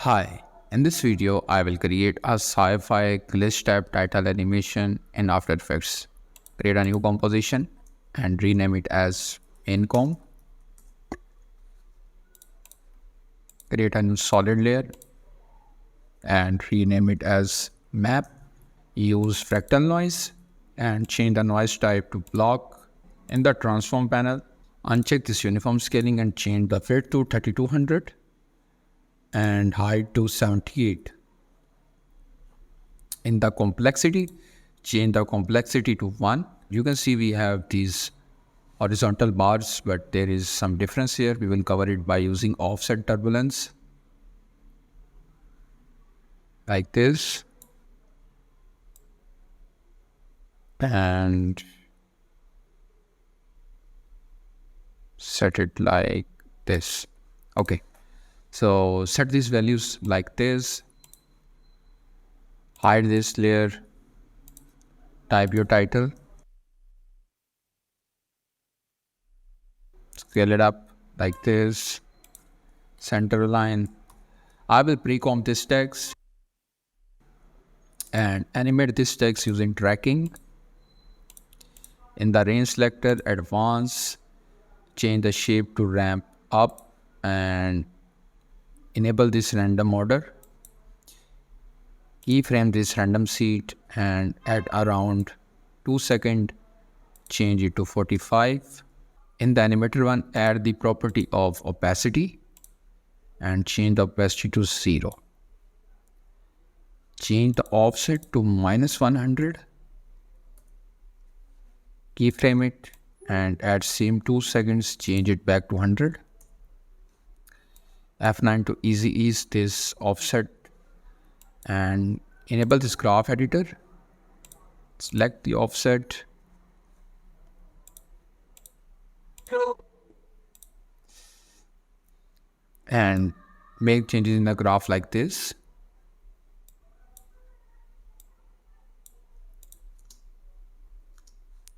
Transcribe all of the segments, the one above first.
Hi, in this video I will create a sci-fi glitch type title animation in After Effects. Create a new composition and rename it as Incom. Create a new solid layer and rename it as Map. Use fractal noise and change the noise type to block. In the transform panel, uncheck this uniform scaling and change the width to 3200 and height to 78. In the complexity, change the complexity to 1. You can see we have these horizontal bars, but there is some difference here. We will cover it by using offset turbulence like this, and set it like this. Okay, so set these values like this, hide this layer, type your title, scale it up like this, center line. I will pre-comp this text and animate this text using tracking. In the range selector, advance, change the shape to ramp up and enable this random order. Keyframe this random seed and at around 2 seconds, change it to 45. In the animator one, add the property of opacity and change the opacity to 0. Change the offset to -100. Keyframe it and at same 2 seconds, change it back to 100. F9 to easy ease this offset and enable this graph editor. Select the offset and make changes in the graph like this.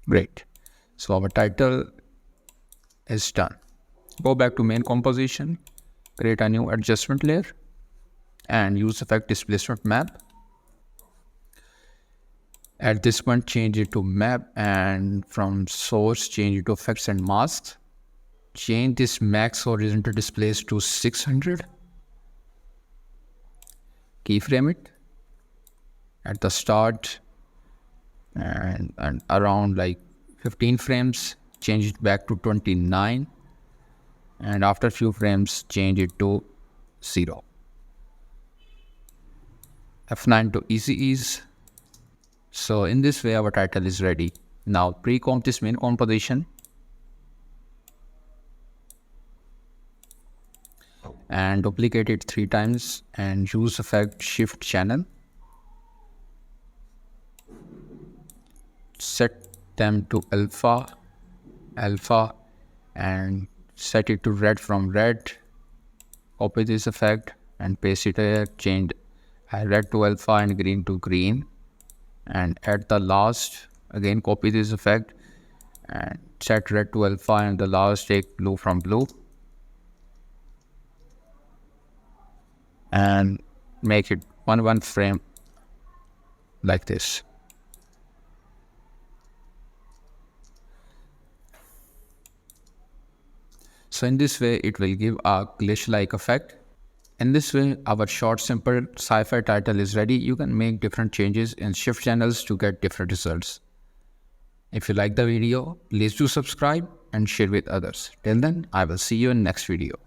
Great. So our title is done. Go back to main composition, create a new adjustment layer and use effect Displacement Map. At this point, change it to map and from source, change it to effects and masks. Change this max horizontal displace to 600. Keyframe it at the start and around like 15 frames, change it back to 29. And after a few frames, change it to 0. F9 to easy ease. So in this way, our title is ready. Now pre-comp this main composition and duplicate it 3 times and use effect shift channel. Set them to alpha and set it to red from red. Copy this effect and paste it here. Change red to alpha and green to green. And at the last, again copy this effect and set red to alpha and the last take blue from blue. And make it one frame like this. So in this way, it will give a glitch-like effect. In this way, our short, simple sci-fi title is ready. You can make different changes in shift channels to get different results. If you like the video, please do subscribe and share with others. Till then, I will see you in next video.